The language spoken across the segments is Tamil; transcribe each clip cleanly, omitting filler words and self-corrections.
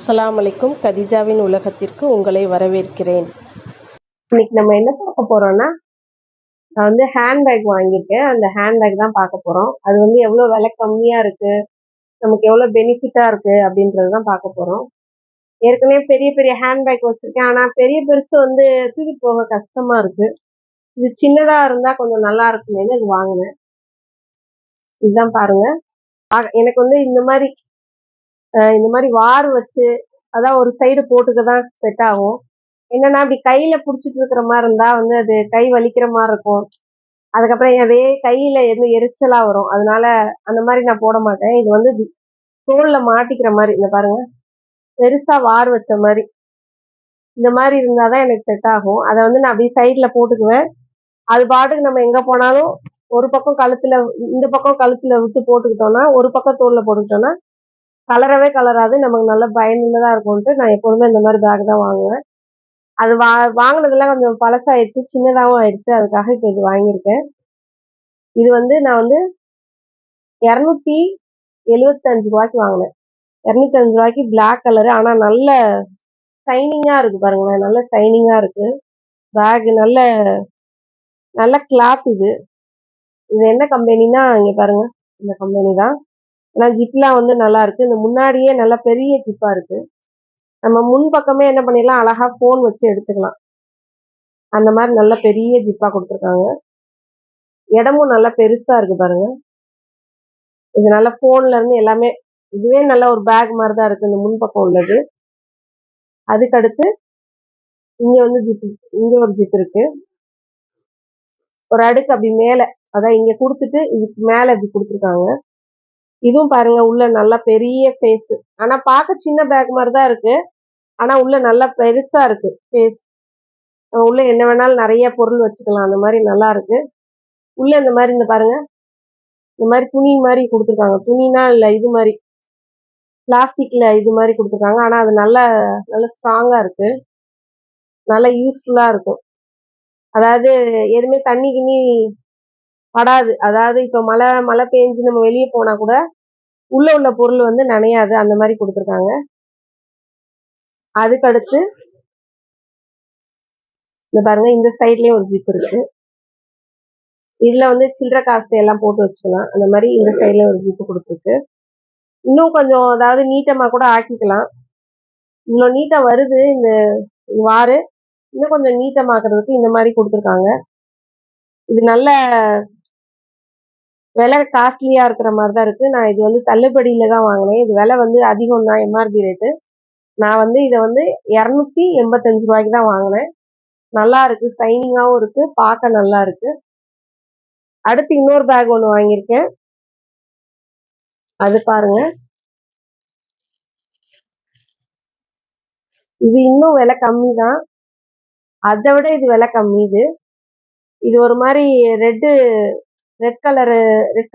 அஸ்ஸலாமு அலைக்கும். கதிஜாவின் உலகத்திற்கு உங்களை வரவேற்கிறேன். இன்னைக்கு நம்ம என்ன பார்க்க போறோம்னா, நான் வந்து ஹேண்ட்பேக் வாங்கியிருக்கேன். அந்த ஹேண்ட்பேக் தான் பார்க்க போறோம். அது வந்து எவ்வளோ விலை கம்மியா இருக்கு, நமக்கு எவ்வளோ பெனிஃபிட்டா இருக்கு அப்படின்றது தான் பார்க்க போறோம். ஏற்கனவே பெரிய பெரிய ஹேண்ட்பேக் வச்சிருக்கேன். ஆனா பெரிய பெருசு வந்து தூக்கிட்டு போக கஷ்டமா இருக்கு. இது சின்னதா இருந்தா கொஞ்சம் நல்லா இருக்குமேன்னு இது வாங்கினேன். இதுதான் பாருங்க. எனக்கு வந்து இந்த மாதிரி வார் வச்சு அதான் ஒரு சைடு போட்டுக்க தான் செட் ஆகும். என்னன்னா அப்படி கையில புடிச்சிட்டு இருக்கிற மாதிரி இருந்தா வந்து அது கை வலிக்கிற மாதிரி இருக்கும். அதுக்கப்புறம் அதே கையில எரிச்சலா வரும். அதனால அந்த மாதிரி நான் போட மாட்டேன். இது வந்து தோல்ல மாட்டிக்கிற மாதிரி, இந்த பாருங்க, பெருசா வார் வச்ச மாதிரி இந்த மாதிரி இருந்தாதான் எனக்கு செட் ஆகும். அதை வந்து நான் அப்படியே சைட்ல போட்டுக்குவேன். அது பாட்டுக்கு நம்ம எங்க போனாலும் ஒரு பக்கம் கழுத்துல, இந்த பக்கம் கழுத்துல விட்டு போட்டுக்கிட்டோம்னா, ஒரு பக்கம் தோல்ல போட்டுக்கிட்டோம்னா கலரவே கலராது. நமக்கு நல்ல பயனுள்ளதா இருக்கும்ட்டு நான் எப்போதுமே இந்த மாதிரி பேக் தான் வாங்குவேன். அது வாங்கினதெல்லாம் கொஞ்சம் பழசாயிடுச்சு, சின்னதாகவும் ஆயிடுச்சு. அதுக்காக இப்போ இது வாங்கியிருக்கேன். இது வந்து நான் வந்து 275 ரூபாய்க்கு வாங்கினேன். 205 ரூபாய்க்கு பிளாக் கலரு. ஆனால் நல்ல ஷைனிங்காக இருக்கு பாருங்களேன். நல்ல ஷைனிங்காக இருக்கு பேக். நல்ல நல்ல கிளாத் இது. இது என்ன கம்பெனின்னா இங்கே பாருங்க, இந்த கம்பெனி தான். ஆனால் ஜிப்லாம் வந்து நல்லா இருக்கு. இந்த முன்னாடியே நல்லா பெரிய ஜிப்பா இருக்கு. நம்ம முன் பக்கமே என்ன பண்ணிடலாம், அழகா ஃபோன் வச்சு எடுத்துக்கலாம். அந்த மாதிரி நல்ல பெரிய ஜிப்பா கொடுத்துருக்காங்க. இடமும் நல்லா பெருசா இருக்கு பாருங்க. இது நல்ல போன்ல இருந்து எல்லாமே, இதுவே நல்ல ஒரு பேக் மாதிரி தான் இருக்கு இந்த முன்பக்கம் உள்ளது. அதுக்கு அடுத்து இங்க வந்து ஜிப், இங்க ஒரு ஜிப் இருக்கு. ஒரு அடுக்கு அப்படி மேல, அதான் இங்க கொடுத்துட்டு இதுக்கு மேல இப்படி கொடுத்துருக்காங்க. இதுவும் பாருங்க, உள்ள நல்லா பெரிய ஃபேஸ். ஆனா பார்க்க சின்ன பேக் மாதிரி தான் இருக்கு. ஆனா உள்ள நல்லா பெருசா இருக்கு ஃபேஸ். உள்ள என்ன வேணாலும் நிறைய பொருள் வச்சுக்கலாம். அந்த மாதிரி நல்லா இருக்கு. உள்ள இந்த மாதிரி, இந்த பாருங்க, இந்த மாதிரி துணி மாதிரி கொடுத்துருக்காங்க. துணினா இல்ல, இது மாதிரி பிளாஸ்டிக்ல இது மாதிரி கொடுத்துருக்காங்க. ஆனா அது நல்ல நல்ல ஸ்ட்ராங்கா இருக்கு. நல்ல யூஸ்ஃபுல்லா இருக்கும். அதாவது எதுவுமே தண்ணி கிண்ணி படாது. அதாவது இப்ப மழை பெஞ்சு நம்ம வெளியே போனா கூட உள்ள பொருள் வந்து நனையாது. அந்த மாதிரி கொடுத்துருக்காங்க. அதுக்கு அடுத்து இந்த பாருங்க, இந்த சைட்லயும் ஒரு ஜிப் இருக்கு. இதுல வந்து சில்லறை காசு எல்லாம் போட்டு வச்சுக்கலாம். அந்த மாதிரி இந்த சைட்ல ஒரு ஜிப்பு கொடுத்துருக்கு. இன்னும் கொஞ்சம் அதாவது நீட்டமா கூட ஆக்கிக்கலாம். இவ்வளோ நீட்டா வருது இந்த வாரு. இன்னும் கொஞ்சம் நீட்டமாக்குறதுக்கு இந்த மாதிரி கொடுத்துருக்காங்க. இது நல்ல விலை காஸ்ட்லியா இருக்கிற மாதிரி தான் இருக்கு. நான் இது வந்து தள்ளுபடியில தான் வாங்கினேன். இது விலை வந்து அதிகம் தான், எம்ஆர்பி ரேட்டு. நான் வந்து இதை வந்து 285 ரூபாய்க்கு தான் வாங்கினேன். நல்லா இருக்கு, ஷைனிங்காகவும் இருக்கு, பார்க்க நல்லா இருக்கு. அடுத்து இன்னொரு பேக் ஒன்று வாங்கியிருக்கேன். அது பாருங்க, இது இன்னும் விலை கம்மி தான். அதை விட இது விலை கம்மி. இது ஒரு மாதிரி ரெட்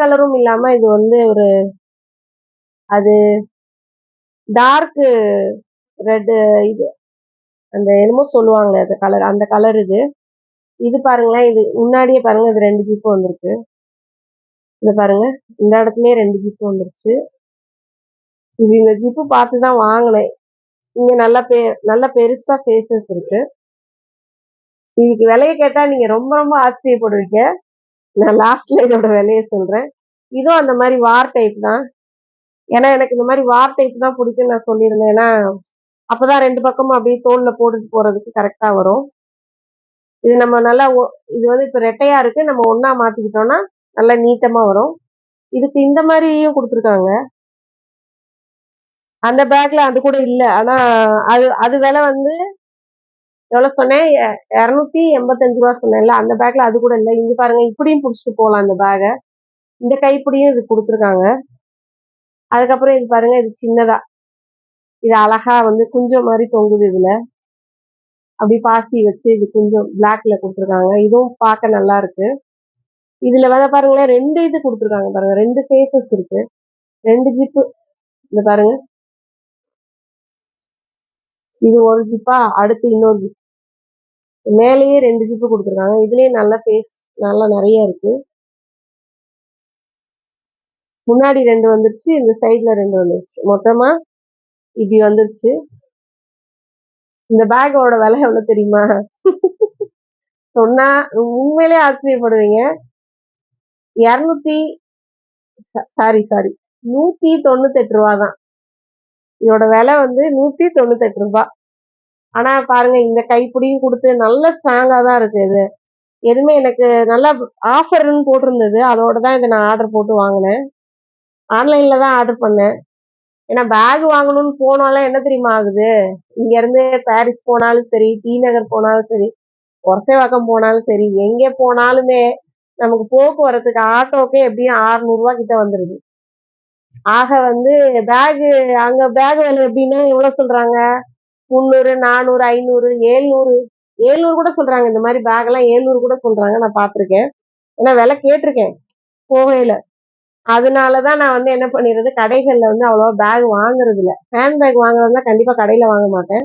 கலரும் இல்லாம இது வந்து ஒரு, அது டார்க் ரெட், இது அந்த என்னமோ சொல்லுவாங்க அது கலர், அந்த கலர் இது. இது பாருங்களேன், இது முன்னாடியே பாருங்க, இது 2 ஜிப்பு வந்திருக்கு. இது பாருங்க, இந்த இடத்துலயே 2 ஜிப்பு வந்துருச்சு. இது இந்த ஜிப்பு பார்த்து தான் வாங்கினேன். இங்க நல்ல பெருசா ஃபேஸஸ் இருக்கு. இதுக்கு விலையை கேட்டா நீங்க ரொம்ப ரொம்ப ஆச்சரியப்படுவீங்க. நான் லாஸ்ட்ல இதோட விலையை சொல்றேன். இதுவும் அந்த மாதிரி வார் டைப் தான். ஏன்னா எனக்கு இந்த மாதிரி வார் டைப் தான் பிடிக்கும்னு நான் சொல்லியிருந்தேன். ஏன்னா அப்பதான் 2 பக்கமும் அப்படியே தோல்ல போட்டுட்டு போறதுக்கு கரெக்டா வரும். இது நம்ம நல்லா இது வந்து இப்ப ரெட்டையா இருக்கு. நம்ம ஒண்ணா மாத்திக்கிட்டோம்னா நல்லா நீட்டமா வரும். இதுக்கு இந்த மாதிரியும் கொடுத்துருக்காங்க. அந்த பேக்ல அது கூட இல்ல. ஆனா அது விலை வந்து எவ்வளவு சொன்னேன், 285 ரூபா சொன்னேன்ல. அந்த பேக்ல அது கூட இல்ல. இங்க பாருங்க, இப்படியும் புடிச்சிட்டு போகலாம் இந்த பேக. இந்த கைப்பிடியும் இது கொடுத்துருக்காங்க. அதுக்கப்புறம் இது பாருங்க, இது சின்னதா, இது அழகா வந்து குஞ்சம் மாதிரி தொங்குது. இதுல அப்படி பாசி வச்சு இது கொஞ்சம் பிளாக்ல கொடுத்துருக்காங்க. இதுவும் பார்க்க நல்லா இருக்கு. இதுல வந்து பாருங்களேன், 2 இது கொடுத்துருக்காங்க பாருங்க. 2 ஃபேஸஸ் இருக்கு, 2 ஜிப்பு. இந்த பாருங்க, இது ஒரு ஜிப்பா, அடுத்து இன்னொரு ஜிப். மேலேயே 2 ஜிப்பு கொடுத்துருக்காங்க. இதுலயே நல்ல ஃபேஸ் நல்லா நிறைய இருக்கு. முன்னாடி 2 வந்துருச்சு, இந்த சைட்ல 2 வந்துருச்சு. மொத்தமா இப்படி வந்துருச்சு. இந்த பேக்கோட விலை எவ்வளவு தெரியுமா? சொன்னா உண்மையிலே ஆச்சரியப்படுவீங்க. 200 சாரி 198 ரூபா தான். இதோட விலை வந்து 198 ரூபாய். ஆனா பாருங்க, இந்த கைப்பிடியும் கொடுத்து நல்ல ஸ்ட்ராங்கா தான் இருக்கு இது. எதுவுமே எனக்கு நல்லா ஆஃபர்னு போட்டிருந்தது. அதோட தான் இதை நான் ஆர்டர் போட்டு வாங்கினேன். ஆன்லைன்ல தான் ஆர்டர் பண்ணேன். ஏன்னா பேக் வாங்கணும்னு போனாலும் என்ன தெரியுமா ஆகுது, இங்க இருந்து பாரிஸ் போனாலும் சரி, டி நகர் போனாலும் சரி, ஒரசைவாக்கம் போனாலும் சரி, எங்க போனாலுமே நமக்கு போக்குவரத்துக்கு ஆட்டோக்கே எப்படியும் 600 ரூபாய் கிட்ட வந்துருது. ஆக வந்து பேக் அங்க பேக் விலை எப்படின்னா எவ்வளவு சொல்றாங்க? 300, 400, 500, 700, 700 கூட சொல்றாங்க. இந்த மாதிரி பேக் எல்லாம் 700 கூட சொல்றாங்க. நான் பார்த்திருக்கேன். ஏன்னா விலை கேட்டிருக்கேன் போகையில. அதனாலதான் நான் வந்து என்ன பண்ணிடுறது, கடைகள்ல வந்து அவ்வளவா பேக் வாங்குறது இல்ல. ஹேண்ட் பேக் வாங்குறதுனா கண்டிப்பா கடையில வாங்க மாட்டேன்.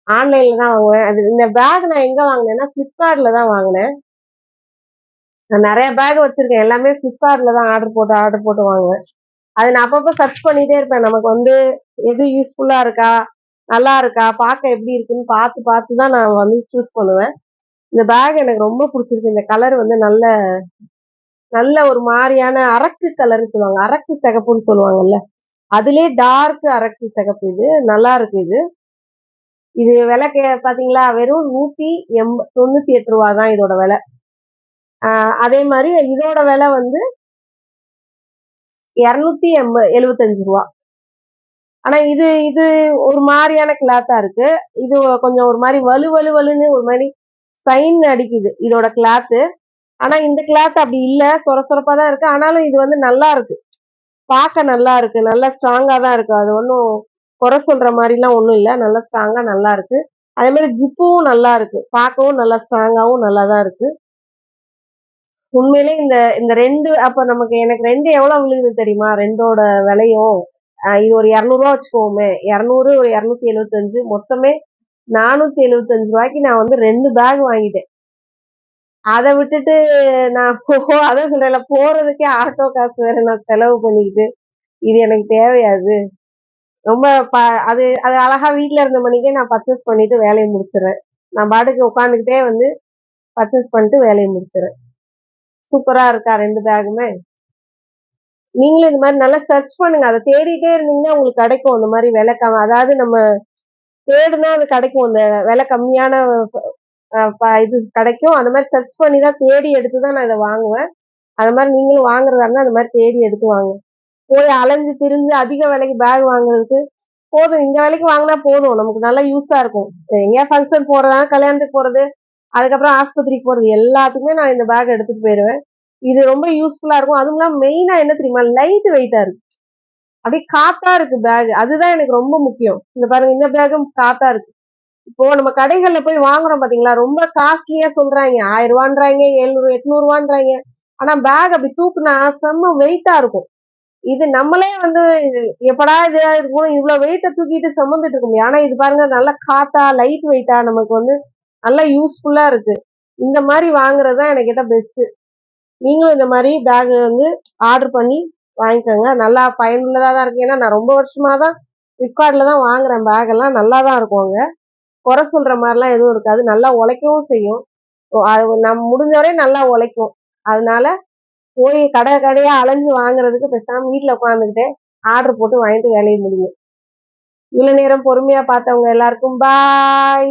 ஆன்லைன்ல தான் வாங்குவேன். அது இந்த பேக் நான் எங்க வாங்கினேன்னா பிளிப்கார்ட்ல தான் வாங்கினேன். நான் நிறைய பேக் வச்சிருக்கேன். எல்லாமே பிளிப்கார்ட்ல தான் ஆர்டர் போட்டு வாங்குவேன். அதை நான் அப்பப்போ சர்ச் பண்ணிட்டே இருப்பேன். நமக்கு வந்து எது யூஸ்ஃபுல்லா இருக்கா, நல்லா இருக்கா, பார்க்க எப்படி இருக்குன்னு பார்த்து பார்த்து தான் நான் வந்து சூஸ் பண்ணுவேன். இந்த பேக் எனக்கு ரொம்ப பிடிச்சிருக்கு. இந்த கலர் வந்து நல்ல நல்ல ஒரு மாதிரியான அரக்கு கலர்னு சொல்லுவாங்க. அரக்கு சிகப்புன்னு சொல்லுவாங்கல்ல. அதுலயே டார்க் அரக்கு சிகப்பு. இது நல்லா இருக்கு. இது விலை பாத்தீங்களா, வெறும் 198 ரூபா தான் இதோட விலை. அதே மாதிரி இதோட விலை வந்து 275 ரூபா. ஆனா இது இது ஒரு மாதிரியான கிளாத்தா இருக்கு. இது கொஞ்சம் ஒரு மாதிரி வலுன்னு ஒரு மாதிரி சைன் அடிக்குது இதோட கிளாத்து. ஆனா இந்த கிளாத் அப்படி இல்ல, சொரசொரப்பா தான் இருக்கு. ஆனாலும் இது வந்து நல்லா இருக்கு, பார்க்க நல்லா இருக்கு, நல்லா ஸ்ட்ராங்கா தான் இருக்கு. அது ஒன்றும் குறை சொல்ற மாதிரிலாம் ஒன்றும் இல்லை, நல்லா ஸ்ட்ராங்கா நல்லா இருக்கு. அதே மாதிரி ஜிப்பும் நல்லா இருக்கு, பார்க்கவும் நல்லா ஸ்ட்ராங்காவும் நல்லா தான் இருக்கு. உண்மையிலே இந்த இந்த ரெண்டு அப்ப எனக்கு ரெண்டு எவ்வளவு விழுகுது தெரியுமா? ரெண்டோட விலையும் இது ஒரு 200 ரூபா வச்சுக்கோமே, 200 ஒரு 275, மொத்தமே 475 ரூபாய்க்கு நான் வந்து 2 பேக் வாங்கிட்டேன். அதை விட்டுட்டு நான் அதான் சொல்றேன்ல, போறதுக்கே ஆட்டோ காசு வேற நான் செலவு பண்ணிக்கிட்டு, இது எனக்கு தேவையாது. ரொம்ப அது அது அழகா வீட்டுல இருந்த மணிக்கே நான் பர்ச்சேஸ் பண்ணிட்டு வேலையை முடிச்சிடுறேன். நான் பாட்டுக்கு உட்காந்துக்கிட்டே வந்து பர்ச்சேஸ் பண்ணிட்டு வேலையை முடிச்சிடுறேன். சூப்பரா இருக்கா 2 பேக்குமே? நீங்களும் இந்த மாதிரி நல்லா சர்ச் பண்ணுங்க. அதை தேடிட்டே இருந்தீங்கன்னா உங்களுக்கு கிடைக்கும். அந்த மாதிரி விலை அதாவது நம்ம தேடுனா அது கிடைக்கும். அந்த விலை கம்மியான இது கிடைக்கும். அந்த மாதிரி சர்ச் பண்ணி தான் தேடி எடுத்து தான் நான் இதை வாங்குவேன். அது மாதிரி நீங்களும் வாங்குறதா இருந்தா அந்த மாதிரி தேடி எடுத்து வாங்க. போய் அலைஞ்சு திரிஞ்சு அதிக விலைக்கு பேக் வாங்குறதுக்கு போதும். இந்த விலைக்கு வாங்கினா போதும், நமக்கு நல்லா யூஸா இருக்கும். எங்கேயா ஃபங்க்ஷன் போறதா, கல்யாணத்துக்கு போறது, அதுக்கப்புறம் ஆஸ்பத்திரிக்கு போறது, எல்லாத்துக்குமே நான் இந்த பேக் எடுத்துட்டு போயிடுவேன். இது ரொம்ப யூஸ்ஃபுல்லா இருக்கும். அதுவும் இல்லாம மெயினா என்ன தெரியுமா, லைட் வெயிட்டா இருக்கு. அப்படியே காத்தா இருக்கு பேக். அதுதான் எனக்கு ரொம்ப முக்கியம். இந்த பாருங்க, இந்த பேக்கும் காத்தா இருக்கு. இப்போ நம்ம கடைகள்ல போய் வாங்குறோம் பாத்தீங்களா, ரொம்ப காஸ்ட்லியா சொல்றாங்க. 1000 ரூபான்றாங்க, 700, 800 ரூபான்றாங்க. ஆனா பேக் அப்படி தூக்குனா செம்ம வெயிட்டா இருக்கும். இது நம்மளே வந்து எப்படா இது இருக்கும், இவ்வளவு வெயிட்ட தூக்கிட்டு சுமந்துட்டு இருக்க முடியும். ஆனா இது பாருங்க, நல்ல காத்தா, லைட் வெயிட்டா, நமக்கு வந்து நல்லா யூஸ்ஃபுல்லா இருக்கு. இந்த மாதிரி வாங்குறதுதான் எனக்கு கேட்டா பெஸ்ட். நீங்களும் இந்த மாதிரி பேக் வந்து ஆர்டர் பண்ணி வாங்கிக்கோங்க. நல்லா பயனுள்ளதா தான் இருக்கு. ஏன்னா நான் ரொம்ப வருஷமா தான் ஃபிளிப்கார்ட்ல தான் வாங்குறேன். பேக் எல்லாம் நல்லா தான் இருக்கும். அங்க குறை சொல்ற மாதிரிலாம் எதுவும் இருக்காது. நல்லா உழைக்கவும் செய்யும். நம்ம முடிஞ்ச வரையும் நல்லா உழைக்கும். அதனால போய் கடையா அலைஞ்சு வாங்குறதுக்கு பேசாம வீட்டுல உட்காந்துக்கிட்டே ஆர்டர் போட்டு வாங்கிட்டு வேலையை முடியும். இவ்வளவு நேரம் பொறுமையா பார்த்தவங்க எல்லாருக்கும் பாய்.